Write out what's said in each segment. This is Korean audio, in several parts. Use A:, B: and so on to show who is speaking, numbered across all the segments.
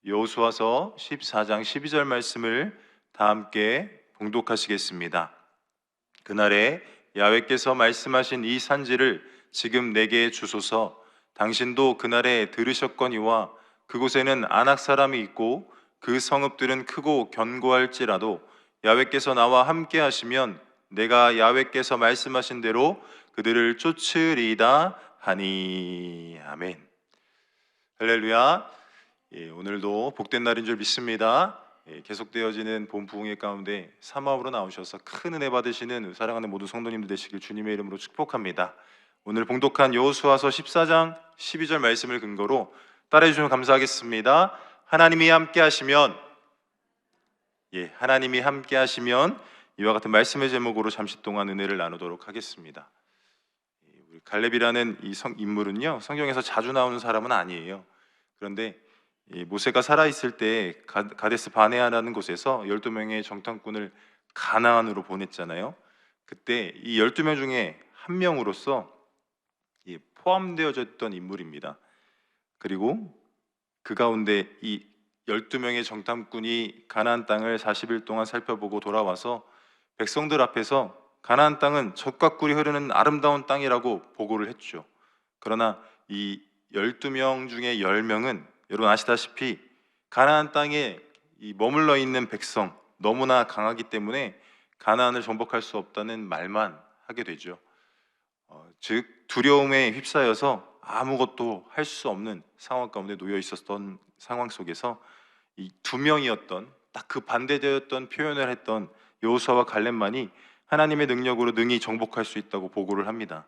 A: 여호수아서 14장 12절 말씀을 다 함께 봉독하시겠습니다. 그날에 야훼께서 말씀하신 이 산지를 지금 내게 주소서. 당신도 그날에 들으셨거니와 그곳에는 아낙 사람이 있고 그 성읍들은 크고 견고할지라도 야훼께서 나와 함께 하시면 내가 야훼께서 말씀하신 대로 그들을 쫓으리이다 하니. 아멘. 할렐루야. 오늘도 복된 날인 줄 믿습니다. 계속되어지는 본 부흥회 가운데 사모함으로 나오셔서 큰 은혜 받으시는 사랑하는 모든 성도님들 되시길 주님의 이름으로 축복합니다. 오늘 봉독한 여호수아서 14장 12절 말씀을 근거로 따라해 주시면 감사하겠습니다. 하나님이 함께 하시면, 하나님이 함께 하시면 이와 같은 말씀의 제목으로 잠시 동안 은혜를 나누도록 하겠습니다. 우리 갈렙이라는 이 인물은요, 성경에서 자주 나오는 사람은 아니에요. 그런데 모세가 살아있을 때 가데스 바네아라는 곳에서 12명의 정탐꾼을 가나안으로 보냈잖아요. 그때 이 12명 중에 한 명으로서 포함되어졌던 인물입니다. 그리고 그 가운데 이 12명의 정탐꾼이 가나안 땅을 40일 동안 살펴보고 돌아와서 백성들 앞에서 가나안 땅은 젖과 꿀이 흐르는 아름다운 땅이라고 보고를 했죠. 그러나 이 12명 중에 10명은 여러분 아시다시피 가나안 땅에 머물러 있는 백성, 너무나 강하기 때문에 가나안을 정복할 수 없다는 말만 하게 되죠. 즉 두려움에 휩싸여서 아무것도 할 수 없는 상황 가운데 놓여 있었던 상황 속에서 이 두 명이었던, 딱 그 반대되었던 표현을 했던 여호수아와 갈렙만이 하나님의 능력으로 능히 정복할 수 있다고 보고를 합니다.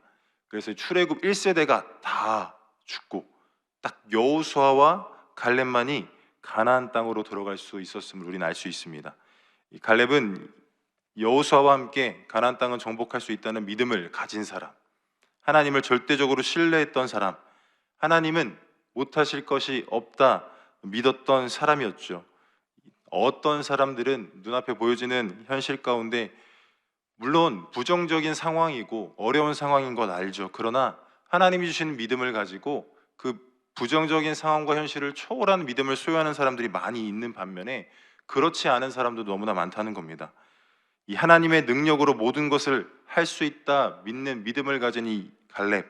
A: 그래서 출애굽 1세대가 다 죽고 딱 여호수아와 갈렙만이 가나안 땅으로 들어갈 수 있었음을 우리는 알 수 있습니다. 이 갈렙은 여호수아와 함께 가나안 땅을 정복할 수 있다는 믿음을 가진 사람, 하나님을 절대적으로 신뢰했던 사람, 하나님은 못하실 것이 없다 믿었던 사람이었죠. 어떤 사람들은 눈앞에 보여지는 현실 가운데 물론 부정적인 상황이고 어려운 상황인 것 알죠. 그러나 하나님이 주시는 믿음을 가지고 그 부정적인 상황과 현실을 초월하는 믿음을 소유하는 사람들이 많이 있는 반면에 그렇지 않은 사람도 너무나 많다는 겁니다. 이 하나님의 능력으로 모든 것을 할 수 있다 믿는 믿음을 가진 이 갈렙,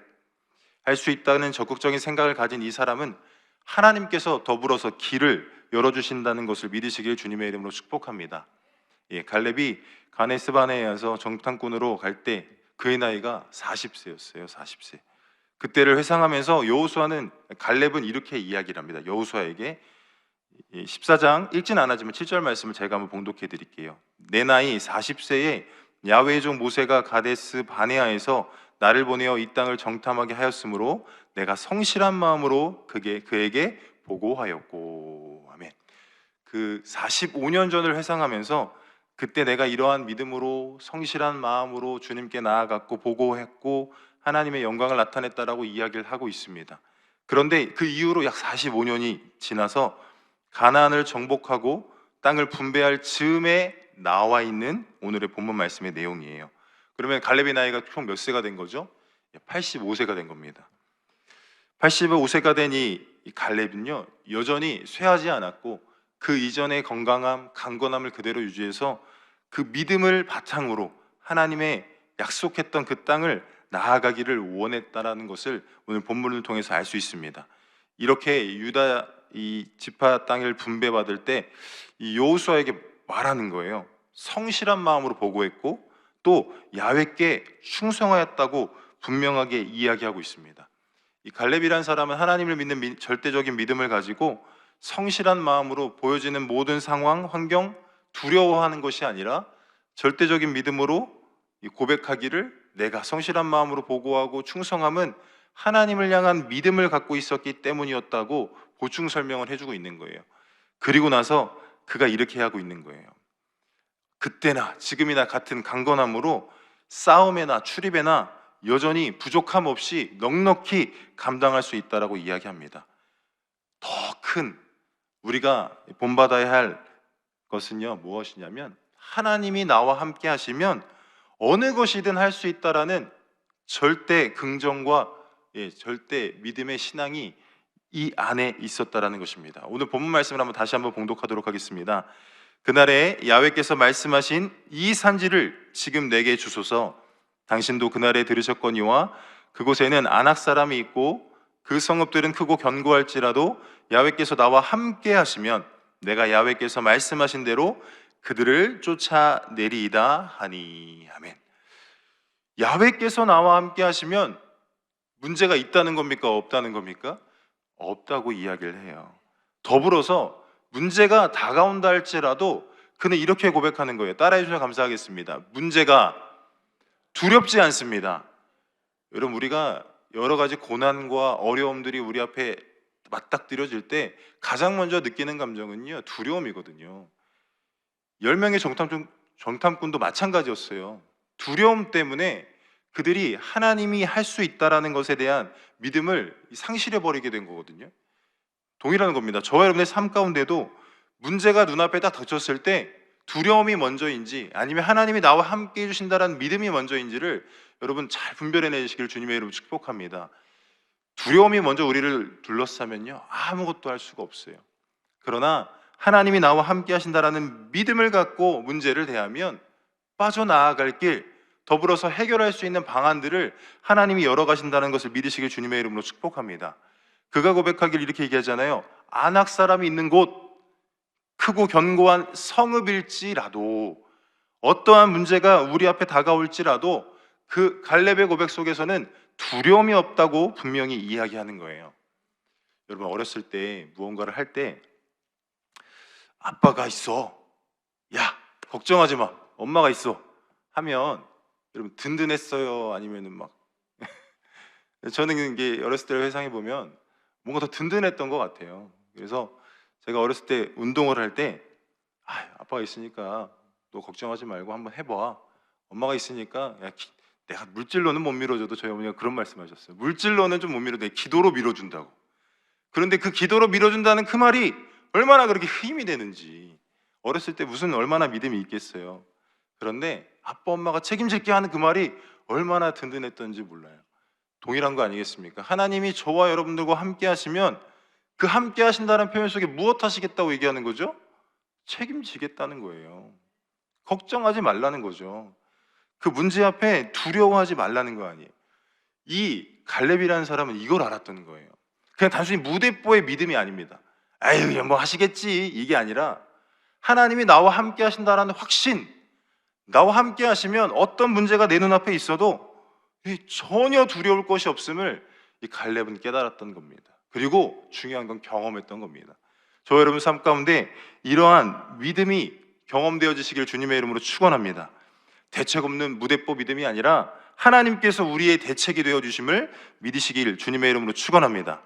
A: 할 수 있다는 적극적인 생각을 가진 이 사람은 하나님께서 더불어서 길을 열어주신다는 것을 믿으시길 주님의 이름으로 축복합니다. 갈렙이 가데스 바네아에서 정탐꾼으로 갈 때 그의 나이가 40세였어요. 40세. 그때를 회상하면서 여호수아는, 갈렙은 이렇게 이야기를 합니다. 여호수아에게 14장 읽진 않았지만 7절 말씀을 제가 한번 봉독해 드릴게요. 내 나이 40세에 야훼의 종 모세가 가데스 바네아에서 나를 보내어 이 땅을 정탐하게 하였으므로 내가 성실한 마음으로 그에게 보고하였고. 아멘. 그 45년 전을 회상하면서 그때 내가 이러한 믿음으로 성실한 마음으로 주님께 나아갔고 보고했고 하나님의 영광을 나타냈다라고 이야기를 하고 있습니다. 그런데 그 이후로 약 45년이 지나서 가나안을 정복하고 땅을 분배할 즈음에 나와 있는 오늘의 본문 말씀의 내용이에요. 그러면 갈렙의 나이가 총 몇 세가 된 거죠? 85세가 된 겁니다. 85세가 된 이 갈렙은요, 여전히 쇠하지 않았고 그 이전의 건강함, 강건함을 그대로 유지해서 그 믿음을 바탕으로 하나님의 약속했던 그 땅을 나아가기를 원했다라는 것을 오늘 본문을 통해서 알 수 있습니다. 이렇게 유다 이 지파 땅을 분배받을 때 이 여호수아에게 말하는 거예요. 성실한 마음으로 보고했고 또 야훼께 충성하였다고 분명하게 이야기하고 있습니다. 이 갈렙이라는 사람은 하나님을 믿는 절대적인 믿음을 가지고 성실한 마음으로 보여지는 모든 상황, 환경, 두려워하는 것이 아니라 절대적인 믿음으로 고백하기를, 내가 성실한 마음으로 보고하고 충성함은 하나님을 향한 믿음을 갖고 있었기 때문이었다고 보충 설명을 해주고 있는 거예요. 그리고 나서 그가 이렇게 하고 있는 거예요. 그때나 지금이나 같은 강건함으로 싸움에나 출입에나 여전히 부족함 없이 넉넉히 감당할 수 있다라고 이야기합니다. 더 큰 우리가 본받아야 할 것은요, 무엇이냐면 하나님이 나와 함께 하시면 어느 것이든 할 수 있다라는 절대 긍정과 절대 믿음의 신앙이 이 안에 있었다라는 것입니다. 오늘 본문 말씀을 다시 한번 봉독하도록 하겠습니다. 그날에 야훼께서 말씀하신 이 산지를 지금 내게 주소서. 당신도 그날에 들으셨거니와 그곳에는 아낙 사람이 있고 그 성읍들은 크고 견고할지라도 야훼께서 나와 함께 하시면 내가 야훼께서 말씀하신 대로 그들을 쫓아내리이다 하니. 아멘. 야훼께서 나와 함께 하시면 문제가 있다는 겁니까? 없다는 겁니까? 없다고 이야기를 해요. 더불어서 문제가 다가온다 할지라도 그는 이렇게 고백하는 거예요. 따라해 주셔서 감사하겠습니다. 문제가 두렵지 않습니다. 여러분, 우리가 여러 가지 고난과 어려움들이 우리 앞에 맞닥뜨려질 때 가장 먼저 느끼는 감정은요, 두려움이거든요. 10명의 정탐꾼도 마찬가지였어요. 두려움 때문에 그들이 하나님이 할 수 있다라는 것에 대한 믿음을 상실해버리게 된 거거든요. 동일한 겁니다. 저와 여러분의 삶 가운데도 문제가 눈앞에 딱 닥쳤을 때 두려움이 먼저인지 아니면 하나님이 나와 함께 해주신다는 믿음이 먼저인지를 여러분 잘 분별해내시길 주님의 이름으로 축복합니다. 두려움이 먼저 우리를 둘러싸면요, 아무것도 할 수가 없어요. 그러나 하나님이 나와 함께 하신다라는 믿음을 갖고 문제를 대하면 빠져나아갈 길, 더불어서 해결할 수 있는 방안들을 하나님이 열어가신다는 것을 믿으시길 주님의 이름으로 축복합니다. 그가 고백하길 이렇게 얘기하잖아요. 아낙 사람이 있는 곳, 크고 견고한 성읍일지라도, 어떠한 문제가 우리 앞에 다가올지라도 그 갈렙의 고백 속에서는 두려움이 없다고 분명히 이야기하는 거예요. 여러분, 어렸을 때 무언가를 할 때 아빠가 있어, 야 걱정하지 마, 엄마가 있어 하면 여러분 든든했어요? 아니면은 막 저는 이게 어렸을 때 회상해 보면 뭔가 더 든든했던 것 같아요. 그래서 제가 어렸을 때 운동을 할 때 아빠가 있으니까 너 걱정하지 말고 한번 해봐. 엄마가 있으니까 내가 물질로는 못 밀어줘도 저희 어머니가 그런 말씀하셨어요. 물질로는 좀 못 밀어도 기도로 밀어준다고. 그런데 그 기도로 밀어준다는 그 말이 얼마나 그렇게 힘이 되는지, 어렸을 때 무슨 얼마나 믿음이 있겠어요. 그런데 아빠 엄마가 책임질게 하는 그 말이 얼마나 든든했던지 몰라요. 동일한 거 아니겠습니까? 하나님이 저와 여러분들과 함께 하시면 그 함께 하신다는 표현 속에 무엇 하시겠다고 얘기하는 거죠? 책임지겠다는 거예요. 걱정하지 말라는 거죠. 그 문제 앞에 두려워하지 말라는 거 아니에요. 이 갈렙이라는 사람은 이걸 알았던 거예요. 그냥 단순히 무대뽀의 믿음이 아닙니다. 아유 뭐 하시겠지, 이게 아니라 하나님이 나와 함께 하신다는 확신, 나와 함께 하시면 어떤 문제가 내 눈앞에 있어도 전혀 두려울 것이 없음을 이 갈렙은 깨달았던 겁니다. 그리고 중요한 건 경험했던 겁니다. 저 여러분 삶 가운데 이러한 믿음이 경험되어지시길 주님의 이름으로 축원합니다. 대책 없는 무대뽀 믿음이 아니라 하나님께서 우리의 대책이 되어주심을 믿으시길 주님의 이름으로 축원합니다.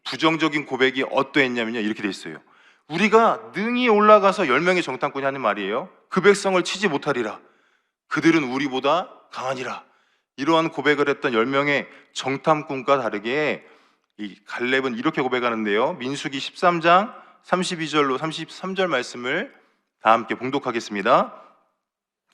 A: 부정적인 고백이 어떠했냐면요, 이렇게 돼 있어요. 우리가 능히 올라가서 10명의 정탐꾼이 하는 말이에요. 그 백성을 치지 못하리라. 그들은 우리보다 강하니라. 이러한 고백을 했던 10명의 정탐꾼과 다르게 이 갈렙은 이렇게 고백하는데요. 민수기 13장 32절로 33절 말씀을 다 함께 봉독하겠습니다.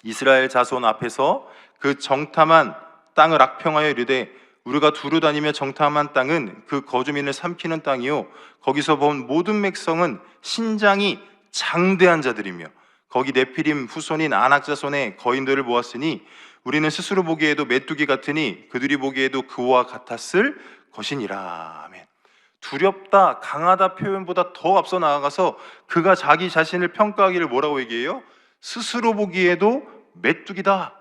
A: 이스라엘 자손 앞에서 그 정탐한 땅을 악평하여 이르되 우리가 두루 다니며 정탐한 땅은 그 거주민을 삼키는 땅이요 거기서 본 모든 백성은 신장이 장대한 자들이며 거기 네피림 후손인 아낙 자손의 거인들을 보았으니 우리는 스스로 보기에도 메뚜기 같으니 그들이 보기에도 그와 같았을 것이니라. 아멘. 두렵다, 강하다 표현보다 더 앞서 나아가서 그가 자기 자신을 평가하기를 뭐라고 얘기해요? 스스로 보기에도 메뚜기다.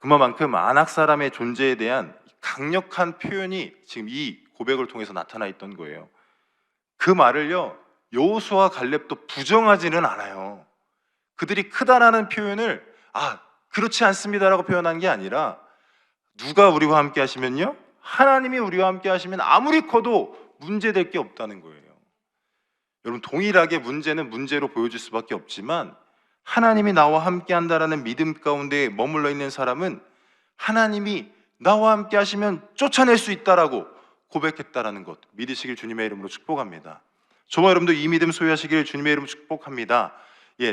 A: 그만큼 아낙 사람의 존재에 대한 강력한 표현이 지금 이 고백을 통해서 나타나 있던 거예요. 그 말을요, 여호수아와 갈렙도 부정하지는 않아요. 그들이 크다라는 표현을 그렇지 않습니다라고 표현한 게 아니라, 누가 우리와 함께 하시면요, 하나님이 우리와 함께 하시면 아무리 커도 문제될 게 없다는 거예요. 여러분, 동일하게 문제는 문제로 보여질 수밖에 없지만 하나님이 나와 함께 한다라는 믿음 가운데 머물러 있는 사람은 하나님이 나와 함께 하시면 쫓아낼 수 있다라고 고백했다라는 것 믿으시길 주님의 이름으로 축복합니다. 저와 여러분도 이 믿음 소유하시길 주님의 이름으로 축복합니다.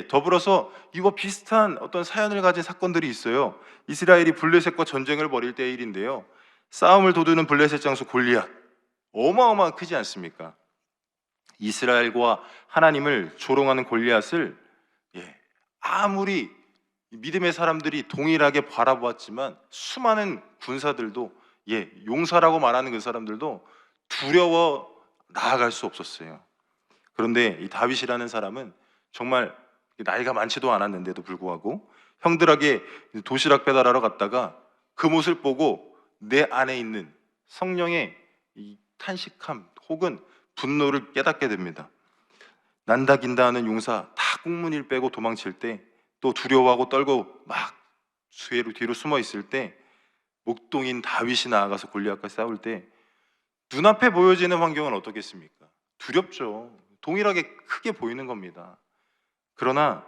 A: 더불어서 이와 비슷한 어떤 사연을 가진 사건들이 있어요. 이스라엘이 블레셋과 전쟁을 벌일 때의 일인데요. 싸움을 도두는 블레셋 장수 골리앗, 어마어마한 크지 않습니까? 이스라엘과 하나님을 조롱하는 골리앗을 아무리 믿음의 사람들이 동일하게 바라보았지만 수많은 군사들도 용사라고 말하는 그 사람들도 두려워 나아갈 수 없었어요. 그런데 이 다윗이라는 사람은 정말 나이가 많지도 않았는데도 불구하고 형들에게 도시락 배달하러 갔다가 그 모습을 보고 내 안에 있는 성령의 이 탄식함 혹은 분노를 깨닫게 됩니다. 난다 긴다 하는 용사 다 꽁무니를 빼고 도망칠 때, 또 두려워하고 떨고 막 수해로 뒤로 숨어 있을 때, 목동인 다윗이 나아가서 골리앗과 싸울 때 눈앞에 보여지는 환경은 어떻겠습니까? 두렵죠. 동일하게 크게 보이는 겁니다. 그러나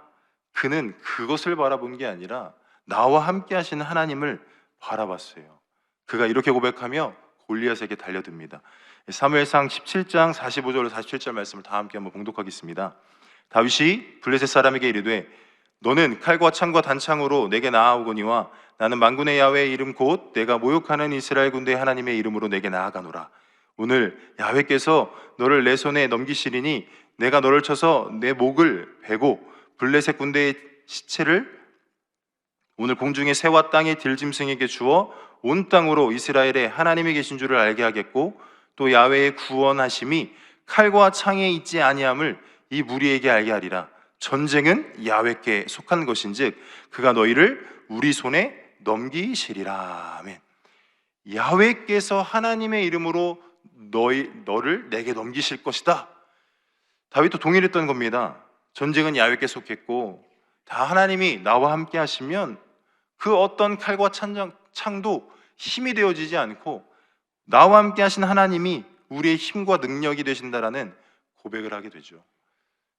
A: 그는 그것을 바라본 게 아니라 나와 함께 하시는 하나님을 바라봤어요. 그가 이렇게 고백하며 골리앗에게 달려듭니다. 사무엘상 17장 45절 47절 말씀을 다 함께 한번 봉독하겠습니다. 다윗이 블레셋 사람에게 이르되 너는 칼과 창과 단창으로 내게 나아오거니와 나는 만군의 야훼의 이름 곧 내가 모욕하는 이스라엘 군대 하나님의 이름으로 내게 나아가노라. 오늘 야훼께서 너를 내 손에 넘기시리니 내가 너를 쳐서 내 목을 베고 블레셋 군대의 시체를 오늘 공중의 새와 땅의 들짐승에게 주어 온 땅으로 이스라엘에 하나님이 계신 줄을 알게 하겠고 또 야훼의 구원하심이 칼과 창에 있지 아니함을 이 무리에게 알게 하리라. 전쟁은 야훼께 속한 것인즉 그가 너희를 우리 손에 넘기시리라. 아멘. 야훼께서 하나님의 이름으로 너를 내게 넘기실 것이다. 다윗도 동일했던 겁니다. 전쟁은 야훼께 속했고 다 하나님이 나와 함께 하시면 그 어떤 칼과 창도 힘이 되어지지 않고 나와 함께 하신 하나님이 우리의 힘과 능력이 되신다라는 고백을 하게 되죠.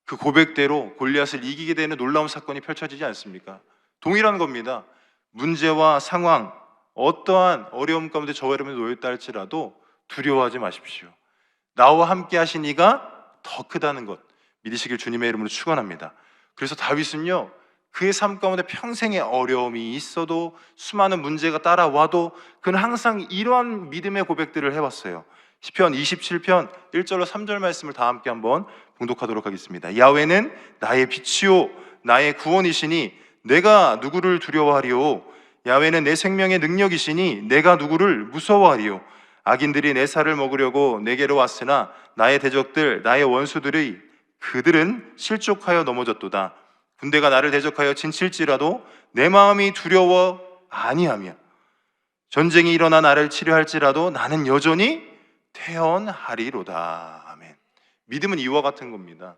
A: 그 고백대로 골리앗을 이기게 되는 놀라운 사건이 펼쳐지지 않습니까? 동일한 겁니다. 문제와 상황, 어떠한 어려움 가운데 저와 여러분이 놓여있다 할지라도 두려워하지 마십시오. 나와 함께 하신 이가 더 크다는 것 믿으시길 주님의 이름으로 축원합니다. 그래서 다윗은요, 그의 삶 가운데 평생의 어려움이 있어도 수많은 문제가 따라와도 그는 항상 이러한 믿음의 고백들을 해왔어요. 시편 27편 1절로 3절 말씀을 다 함께 한번 봉독하도록 하겠습니다. 야훼는 나의 빛이요 나의 구원이시니 내가 누구를 두려워하리요. 야훼는 내 생명의 능력이시니 내가 누구를 무서워하리요. 악인들이 내 살을 먹으려고 내게로 왔으나 나의 대적들 나의 원수들이 그들은 실족하여 넘어졌도다. 군대가 나를 대적하여 진칠지라도 내 마음이 두려워 아니하며 전쟁이 일어나 나를 치료할지라도 나는 여전히 태어나리로다. 아멘. 믿음은 이와 같은 겁니다.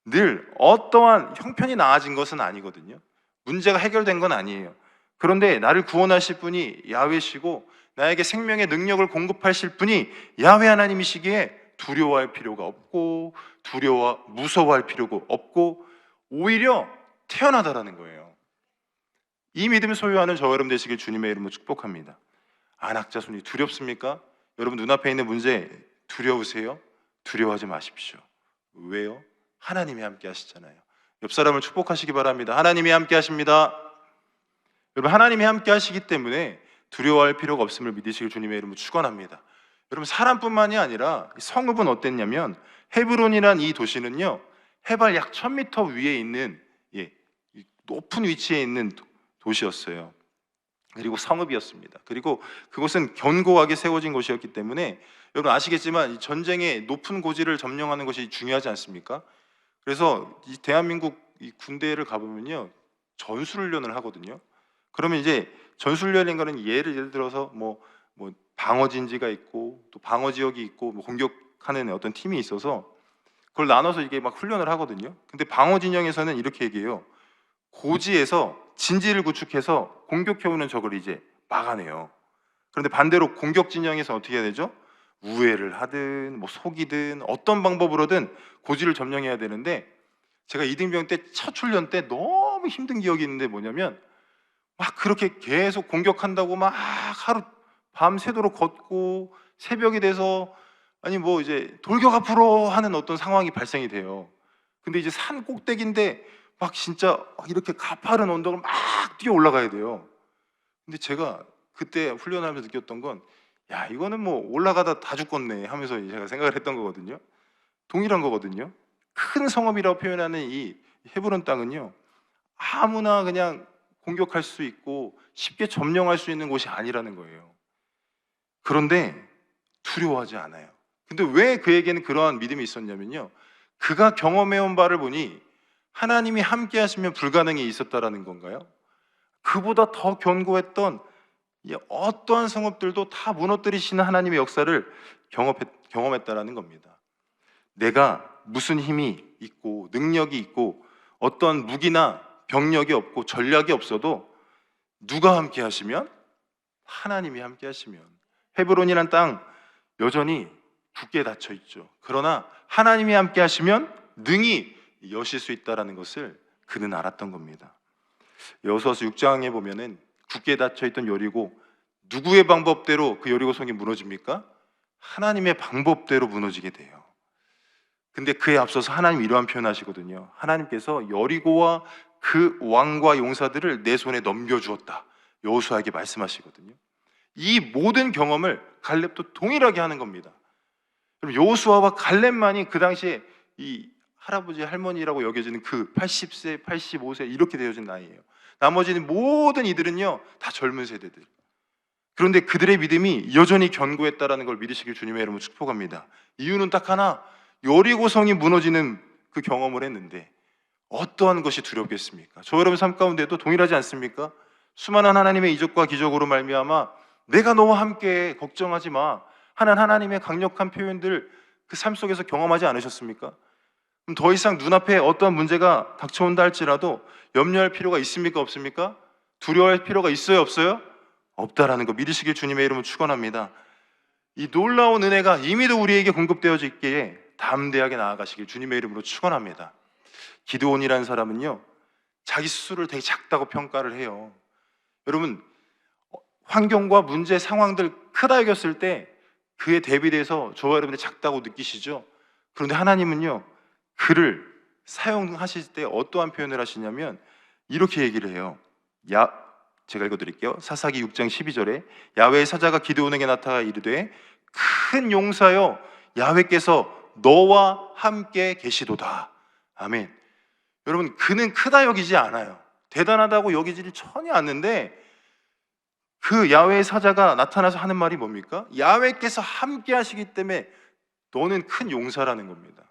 A: 늘 어떠한 형편이 나아진 것은 아니거든요. 문제가 해결된 건 아니에요. 그런데 나를 구원하실 분이 야훼시고 나에게 생명의 능력을 공급하실 분이 야훼 하나님이시기에 두려워할 필요가 없고 무서워할 필요가 없고 오히려 태어나다라는 거예요. 이 믿음을 소유하는 저와 여러분 되시길 주님의 이름으로 축복합니다. 안악자손이 두렵습니까? 여러분 눈앞에 있는 문제 두려우세요? 두려워하지 마십시오. 왜요? 하나님이 함께 하시잖아요. 옆 사람을 축복하시기 바랍니다. 하나님이 함께 하십니다. 여러분 하나님이 함께 하시기 때문에 두려워할 필요가 없음을 믿으시길 주님의 이름으로 축원합니다. 여러분 사람뿐만이 아니라 성읍은 어땠냐면 헤브론이란 이 도시는요 해발 약 1000m 위에 있는 높은 위치에 있는 도시였어요. 그리고 성읍이었습니다. 그리고 그곳은 견고하게 세워진 곳이었기 때문에 여러분 아시겠지만 이 전쟁의 높은 고지를 점령하는 것이 중요하지 않습니까? 그래서 이 대한민국 이 군대를 가보면요 전술훈련을 하거든요. 그러면 이제 전술훈련인 거는 예를 들어서 뭐 방어진지가 있고 또 방어 지역이 있고 뭐 공격하는 어떤 팀이 있어서 그걸 나눠서 이게 막 훈련을 하거든요. 근데 방어 진영에서는 이렇게 얘기해요. 고지에서 진지를 구축해서 공격해오는 적을 이제 막아내요. 그런데 반대로 공격 진영에서 어떻게 해야 되죠? 우회를 하든 뭐 속이든 어떤 방법으로든 고지를 점령해야 되는데 제가 이등병 때 첫 훈련 때 너무 힘든 기억이 있는데 뭐냐면 막 그렇게 계속 공격한다고 막 하루 밤새도록 걷고 새벽이 돼서 아니 뭐 이제 돌격 앞으로 하는 어떤 상황이 발생이 돼요. 근데 이제 산 꼭대기인데 막 진짜 이렇게 가파른 언덕을 막 뛰어 올라가야 돼요. 근데 제가 그때 훈련하면서 느꼈던 건 야, 이거는 뭐 올라가다 다 죽겠네 하면서 제가 생각을 했던 거거든요. 동일한 거거든요. 큰 성읍이라고 표현하는 이 헤브론 땅은요, 아무나 그냥 공격할 수 있고 쉽게 점령할 수 있는 곳이 아니라는 거예요. 그런데 두려워하지 않아요. 근데 왜 그에게는 그러한 믿음이 있었냐면요, 그가 경험해온 바를 보니 하나님이 함께 하시면 불가능이 있었다라는 건가요? 그보다 더 견고했던 이 어떠한 성읍들도 다 무너뜨리시는 하나님의 역사를 경험했다라는 겁니다. 내가 무슨 힘이 있고 능력이 있고 어떤 무기나 병력이 없고 전략이 없어도 누가 함께 하시면? 하나님이 함께 하시면. 헤브론이란 땅 여전히 굳게 닫혀 있죠. 그러나 하나님이 함께 하시면 능히 여실 수 있다는 것을 그는 알았던 겁니다. 여호수아서 6장에 보면은 굳게 닫혀 있던 여리고, 누구의 방법대로 그 여리고성이 무너집니까? 하나님의 방법대로 무너지게 돼요. 근데 그에 앞서서 하나님 이러한 표현하시거든요. 하나님께서 여리고와 그 왕과 용사들을 내 손에 넘겨주었다, 여호수아에게 말씀하시거든요. 이 모든 경험을 갈렙도 동일하게 하는 겁니다. 그럼 여호수아와 갈렙만이 그 당시에 이 할아버지 할머니라고 여겨지는 그 80세, 85세 이렇게 되어진 나이예요. 나머지는 모든 이들은요 다 젊은 세대들. 그런데 그들의 믿음이 여전히 견고했다라는 걸 믿으시길 주님의 이름으로 축복합니다. 이유는 딱 하나, 여리고성이 무너지는 그 경험을 했는데 어떠한 것이 두렵겠습니까? 저 여러분 삶 가운데도 동일하지 않습니까? 수많은 하나님의 이적과 기적으로 말미암아 내가 너와 함께 걱정하지 마 하는 하나님의 강력한 표현들 그 삶 속에서 경험하지 않으셨습니까? 그럼 더 이상 눈앞에 어떠한 문제가 닥쳐온다 할지라도 염려할 필요가 있습니까? 없습니까? 두려워할 필요가 있어요? 없어요? 없다라는 거 믿으시길 주님의 이름으로 축원합니다. 이 놀라운 은혜가 이미도 우리에게 공급되어져 있기에 담대하게 나아가시길 주님의 이름으로 축원합니다. 기드온이라는 사람은요 자기 스스로를 되게 작다고 평가를 해요. 여러분, 환경과 문제 상황들 크다 여겼을 때 그에 대비돼서 저와 여러분들이 작다고 느끼시죠? 그런데 하나님은요 그를 사용하실 때 어떠한 표현을 하시냐면 이렇게 얘기를 해요. 제가 읽어드릴게요. 사사기 6장 12절에 야훼의 사자가 기드온에게 나타나 이르되 큰 용사여 야훼께서 너와 함께 계시도다. 아멘. 여러분, 그는 크다 여기지 않아요. 대단하다고 여기지 전혀 않는데 그 야훼의 사자가 나타나서 하는 말이 뭡니까? 야훼께서 함께 하시기 때문에 너는 큰 용사라는 겁니다.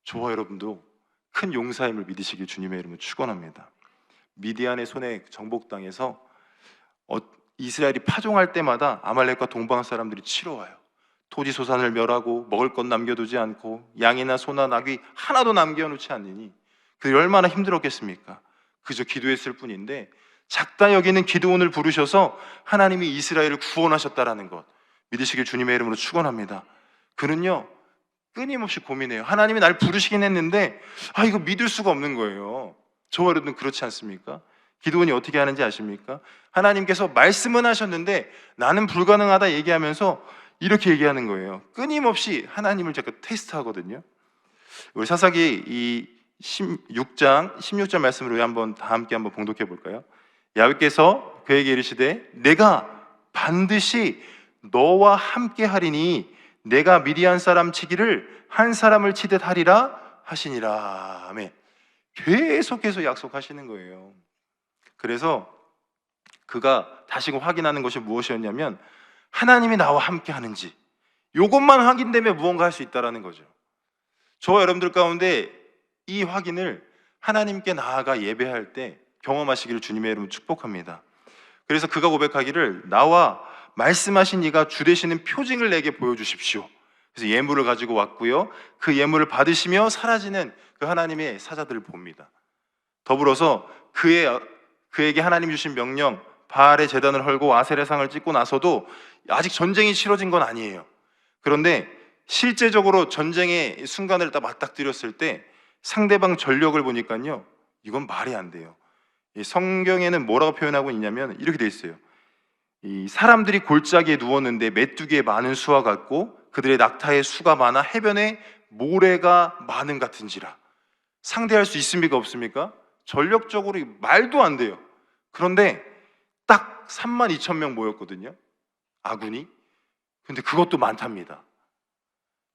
A: 저와 여러분도 큰 용사임을 믿으시길 주님의 이름으로 축원합니다. 미디안의 손에 정복당해서 이스라엘이 파종할 때마다 아말렉과 동방 사람들이 치러 와요. 토지 소산을 멸하고 먹을 것 남겨두지 않고 양이나 소나 낙이 하나도 남겨놓지 않으니 그들이 얼마나 힘들었겠습니까? 그저 기도했을 뿐인데 작다 여기는 기드온을 부르셔서 하나님이 이스라엘을 구원하셨다라는 것 믿으시길 주님의 이름으로 축원합니다. 그는요 끊임없이 고민해요. 하나님이 날 부르시긴 했는데 이거 믿을 수가 없는 거예요. 저와 여러분 그렇지 않습니까? 기드온이 어떻게 하는지 아십니까? 하나님께서 말씀은 하셨는데 나는 불가능하다 얘기하면서 이렇게 얘기하는 거예요. 끊임없이 하나님을 자꾸 테스트하거든요. 우리 사사기 이 16장 말씀으로 다 함께 한번 봉독해 볼까요? 야훼께서 그에게 이르시되 내가 반드시 너와 함께 하리니 내가 미디안 사람 치기를 한 사람을 치듯 하리라 하시니라. 아멘. 계속해서 약속하시는 거예요. 그래서 그가 다시금 확인하는 것이 무엇이었냐면 하나님이 나와 함께 하는지 이것만 확인되면 무언가 할 수 있다는 거죠. 저와 여러분들 가운데 이 확인을 하나님께 나아가 예배할 때 경험하시기를 주님의 이름으로 축복합니다. 그래서 그가 고백하기를 나와 말씀하신 이가 주 되시는 표징을 내게 보여주십시오. 그래서 예물을 가지고 왔고요, 그 예물을 받으시며 사라지는 그 하나님의 사자들을 봅니다. 더불어서 그에게 하나님 주신 명령 바알의 제단을 헐고 아셀의 상을 찍고 나서도 아직 전쟁이 치러진 건 아니에요. 그런데 실제적으로 전쟁의 순간을 딱 맞닥뜨렸을 때 상대방 전력을 보니까요 이건 말이 안 돼요. 이 성경에는 뭐라고 표현하고 있냐면 이렇게 돼 있어요. 이 사람들이 골짜기에 누웠는데 메뚜기의 많은 수와 같고 그들의 낙타의 수가 많아 해변에 모래가 많은 같은지라. 상대할 수 있습니까? 없습니까? 전력적으로 말도 안 돼요. 그런데 딱 32,000명 모였거든요. 아군이? 근데 그것도 많답니다.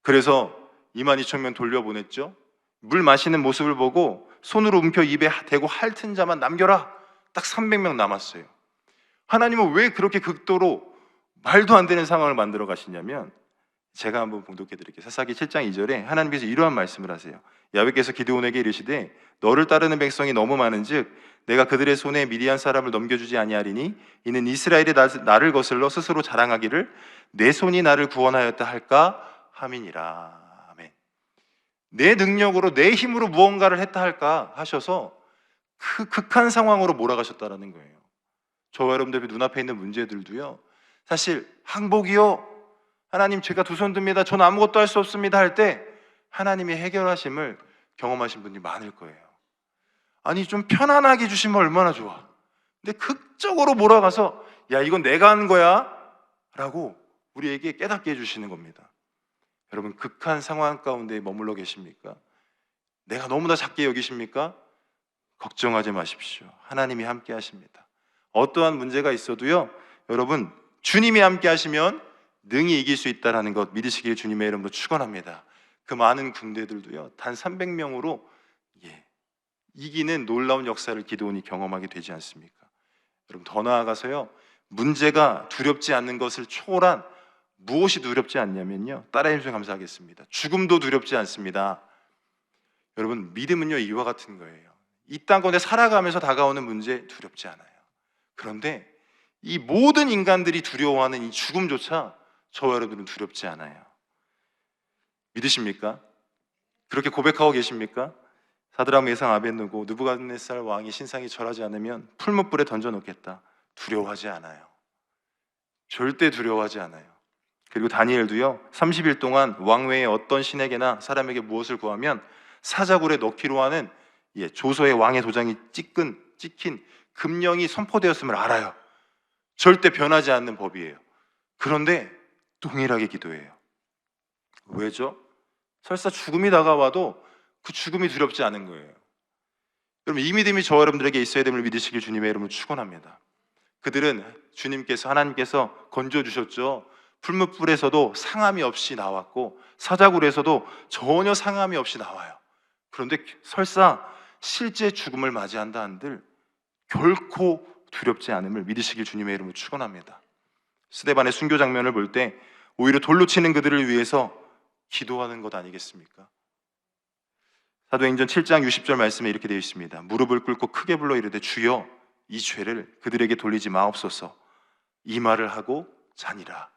A: 그래서 22,000명 돌려보냈죠. 물 마시는 모습을 보고 손으로 움켜 입에 대고 핥은 자만 남겨라. 딱 300명 남았어요. 하나님은 왜 그렇게 극도로 말도 안 되는 상황을 만들어 가시냐면, 제가 한번 봉독해 드릴게요. 사사기 7장 2절에 하나님께서 이러한 말씀을 하세요. 야훼께서 기드온에게 이르시되 너를 따르는 백성이 너무 많은즉 내가 그들의 손에 미디안 사람을 넘겨주지 아니하리니 이는 이스라엘이 나를 거슬러 스스로 자랑하기를 내 손이 나를 구원하였다 할까 함이니라. 아멘. 내 능력으로 내 힘으로 무언가를 했다 할까 하셔서 그 극한 상황으로 몰아가셨다라는 거예요. 저와 여러분들의 눈앞에 있는 문제들도요, 사실 항복이요, 하나님 제가 두 손 듭니다, 저는 아무것도 할 수 없습니다 할 때 하나님이 해결하심을 경험하신 분이 많을 거예요. 아니 좀 편안하게 주시면 얼마나 좋아. 근데 극적으로 몰아가서 야 이건 내가 한 거야 라고 우리에게 깨닫게 해주시는 겁니다. 여러분, 극한 상황 가운데 머물러 계십니까? 내가 너무나 작게 여기십니까? 걱정하지 마십시오. 하나님이 함께 하십니다. 어떠한 문제가 있어도요, 여러분, 주님이 함께 하시면 능히 이길 수 있다는 것 믿으시길 주님의 이름으로 축원합니다. 그 많은 군대들도요, 단 300명으로 이기는 놀라운 역사를 기드온이 경험하게 되지 않습니까? 여러분, 더 나아가서요, 문제가 두렵지 않는 것을 초월한 무엇이 두렵지 않냐면요, 따라해 주셔서 감사하겠습니다. 죽음도 두렵지 않습니다. 여러분, 믿음은요 이와 같은 거예요. 이 땅 가운데 살아가면서 다가오는 문제 두렵지 않아요. 그런데 이 모든 인간들이 두려워하는 이 죽음조차 저와 여러분은 두렵지 않아요. 믿으십니까? 그렇게 고백하고 계십니까? 사드락 메상 아벳느고 느부갓네살 왕이 신상이 절하지 않으면 풀무불에 던져놓겠다. 두려워하지 않아요. 절대 두려워하지 않아요. 그리고 다니엘도요, 30일 동안 왕외의 어떤 신에게나 사람에게 무엇을 구하면 사자굴에 넣기로 하는 조서에 왕의 도장이 찍힌 금령이 선포되었음을 알아요. 절대 변하지 않는 법이에요. 그런데 동일하게 기도해요. 왜죠? 설사 죽음이 다가와도 그 죽음이 두렵지 않은 거예요. 여러분, 이 믿음이 저와 여러분들에게 있어야 됨을 믿으시길 주님의 이름으로 축원합니다. 그들은 하나님께서 건져주셨죠. 풀무불에서도 상함이 없이 나왔고 사자굴에서도 전혀 상함이 없이 나와요. 그런데 설사 실제 죽음을 맞이한다 한들 결코 두렵지 않음을 믿으시길 주님의 이름으로 축원합니다. 스데반의 순교 장면을 볼 때 오히려 돌로 치는 그들을 위해서 기도하는 것 아니겠습니까? 사도행전 7장 60절 말씀에 이렇게 되어 있습니다. 무릎을 꿇고 크게 불러 이르되 주여 이 죄를 그들에게 돌리지 마옵소서. 이 말을 하고 자니라.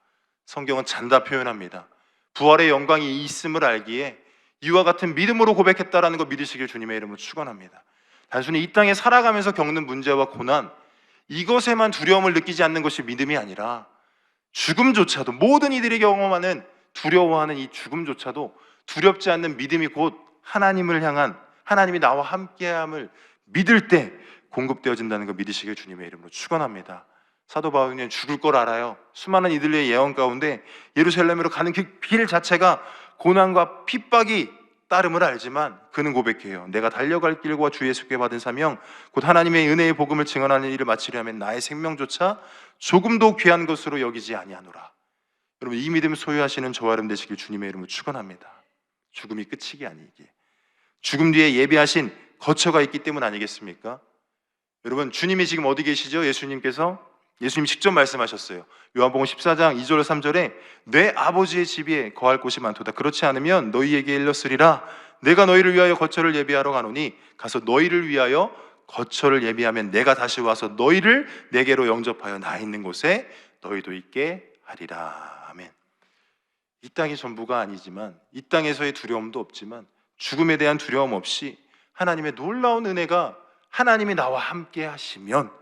A: 성경은 잔다 표현합니다. 부활의 영광이 있음을 알기에 이와 같은 믿음으로 고백했다라는 거 믿으시길 주님의 이름으로 축원합니다. 단순히 이 땅에 살아가면서 겪는 문제와 고난, 이것에만 두려움을 느끼지 않는 것이 믿음이 아니라 죽음조차도, 모든 이들이 경험하는 두려워하는 이 죽음조차도 두렵지 않는 믿음이 곧 하나님을 향한, 하나님이 나와 함께함을 믿을 때 공급되어진다는 거 믿으시길 주님의 이름으로 축원합니다. 사도 바울은 죽을 걸 알아요. 수많은 이들의 예언 가운데 예루살렘으로 가는 길 자체가 고난과 핍박이 따름을 알지만 그는 고백해요. 내가 달려갈 길과 주 예수께 받은 사명 곧 하나님의 은혜의 복음을 증언하는 일을 마치려 하면 나의 생명조차 조금도 귀한 것으로 여기지 아니하노라. 여러분, 이 믿음 소유하시는 저와 여러분 되시길 주님의 이름으로 축원합니다. 죽음이 끝이기 아니기에 죽음 뒤에 예비하신 거처가 있기 때문 아니겠습니까? 여러분, 주님이 지금 어디 계시죠? 예수님 직접 말씀하셨어요. 요한복음 14장 2절 3절에 내 아버지의 집에 거할 곳이 많도다. 그렇지 않으면 너희에게 일렀으리라. 내가 너희를 위하여 거처를 예비하러 가노니 가서 너희를 위하여 거처를 예비하면 내가 다시 와서 너희를 내게로 영접하여 나 있는 곳에 너희도 있게 하리라. 아멘. 이 땅이 전부가 아니지만, 이 땅에서의 두려움도 없지만 죽음에 대한 두려움 없이 하나님의 놀라운 은혜가 하나님이 나와 함께 하시면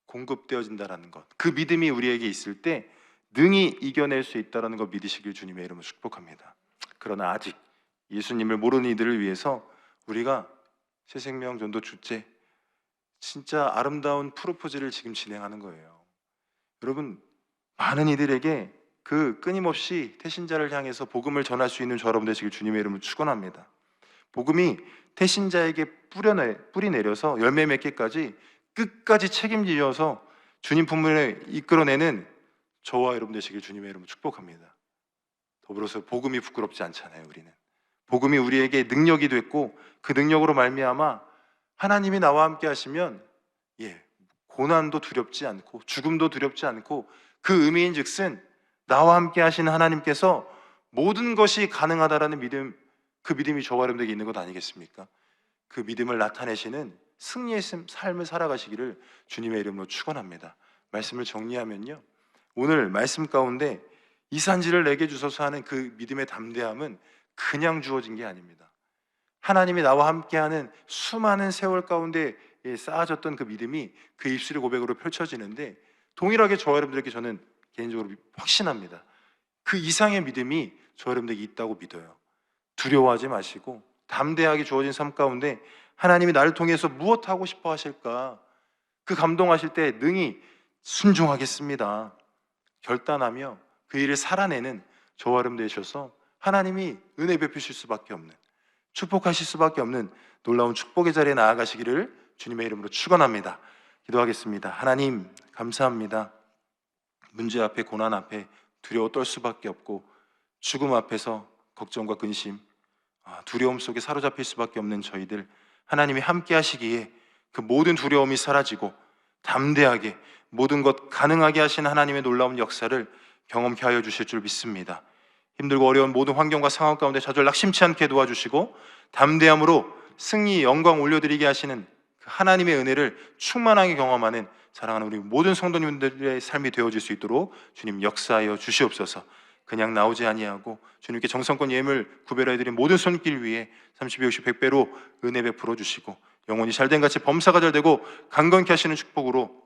A: 공급되어진다는 것, 그 믿음이 우리에게 있을 때 능히 이겨낼 수 있다는 것 믿으시길 주님의 이름으로 축복합니다. 그러나 아직 예수님을 모르는 이들을 위해서 우리가 새생명 전도 주째 진짜 아름다운 프로포즈를 지금 진행하는 거예요. 여러분, 많은 이들에게 그 끊임없이 태신자를 향해서 복음을 전할 수 있는 저 여러분 되시길 주님의 이름으로 축원합니다. 복음이 태신자에게 뿌리 내려서 열매 맺기까지 끝까지 책임지셔서 주님 품을 이끌어내는 저와 여러분 되시길 주님의 이름으로 축복합니다. 더불어서 복음이 부끄럽지 않잖아요. 우리는 복음이 우리에게 능력이 됐고, 그 능력으로 말미암아 하나님이 나와 함께 하시면 고난도 두렵지 않고 죽음도 두렵지 않고, 그 의미인즉슨 나와 함께 하시는 하나님께서 모든 것이 가능하다라는 믿음, 그 믿음이 저와 여러분에게 있는 것 아니겠습니까? 그 믿음을 나타내시는 승리의 삶을 살아가시기를 주님의 이름으로 축원합니다. 말씀을 정리하면요, 오늘 말씀 가운데 이 산지를 내게 주소서 하는 그 믿음의 담대함은 그냥 주어진 게 아닙니다. 하나님이 나와 함께하는 수많은 세월 가운데 쌓아졌던 그 믿음이 그 입술의 고백으로 펼쳐지는데, 동일하게 저와 여러분들에게 저는 개인적으로 확신합니다. 그 이상의 믿음이 저와 여러분들에게 있다고 믿어요. 두려워하지 마시고 담대하게 주어진 삶 가운데 하나님이 나를 통해서 무엇 하고 싶어 하실까, 그 감동하실 때 능히 순종하겠습니다 결단하며 그 일을 살아내는 저와 여러분 되셔서 하나님이 은혜 베푸실 수밖에 없는, 축복하실 수밖에 없는 놀라운 축복의 자리에 나아가시기를 주님의 이름으로 축원합니다. 기도하겠습니다. 하나님 감사합니다. 문제 앞에, 고난 앞에 두려워 떨 수밖에 없고, 죽음 앞에서 걱정과 근심, 두려움 속에 사로잡힐 수밖에 없는 저희들, 하나님이 함께 하시기에 그 모든 두려움이 사라지고 담대하게 모든 것 가능하게 하신 하나님의 놀라운 역사를 경험케 하여 주실 줄 믿습니다. 힘들고 어려운 모든 환경과 상황 가운데 좌절 낙심치 않게 도와주시고, 담대함으로 승리, 영광 올려드리게 하시는 그 하나님의 은혜를 충만하게 경험하는 사랑하는 우리 모든 성도님들의 삶이 되어질 수 있도록 주님 역사하여 주시옵소서. 그냥 나오지 아니하고 주님께 정성껏 예물 구별해드린 모든 손길 위에 30배, 60, 100배로 은혜 베풀어 주시고, 영혼이 잘된 같이 범사가 잘 되고 강건케 하시는 축복으로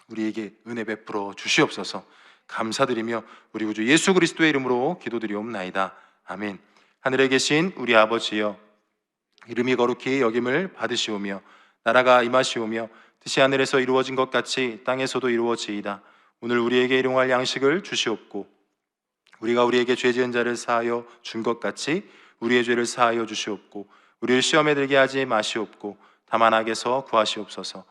A: 우리에게 은혜 베풀어 주시옵소서. 감사드리며 우리 구주 예수 그리스도의 이름으로 기도드리옵나이다. 아멘. 하늘에 계신 우리 아버지여, 이름이 거룩히 여김을 받으시오며 나라가 임하시오며 뜻이 하늘에서 이루어진 것 같이 땅에서도 이루어지이다. 오늘 우리에게 일용할 양식을 주시옵고, 우리가 우리에게 죄 지은 자를 사하여 준 것 같이 우리의 죄를 사하여 주시옵고, 우리를 시험에 들게 하지 마시옵고 다만 악에서 구하시옵소서.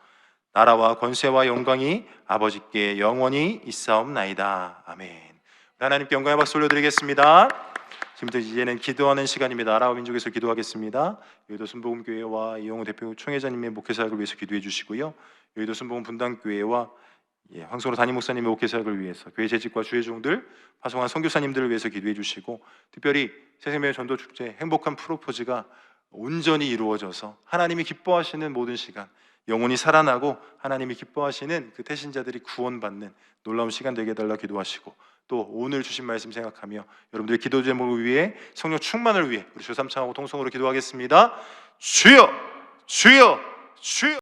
A: 나라와 권세와 영광이 아버지께 영원히 있사옵나이다. 아멘. 하나님께 영광의 박수 올려드리겠습니다. 지금부터 이제는 기도하는 시간입니다. 아랍 민족에서 기도하겠습니다. 여의도 순복음교회와 이용우 대표 총회장님의 목회사역을 위해서 기도해 주시고요, 여의도 순복음 분당교회와 황선호 담임 목사님의 목회사역을 위해서 교회 재직과 주의 종들, 파송한 선교사님들을 위해서 기도해 주시고, 특별히 새생명의 전도축제 행복한 프로포즈가 온전히 이루어져서 하나님이 기뻐하시는 모든 시간, 영혼이 살아나고 하나님이 기뻐하시는 그 태신자들이 구원받는 놀라운 시간 되게 해달라 기도하시고, 또 오늘 주신 말씀 생각하며 여러분들의 기도 제목을 위해, 성령 충만을 위해 우리 주삼창하고 통성으로 기도하겠습니다. 주여, 주여, 주여.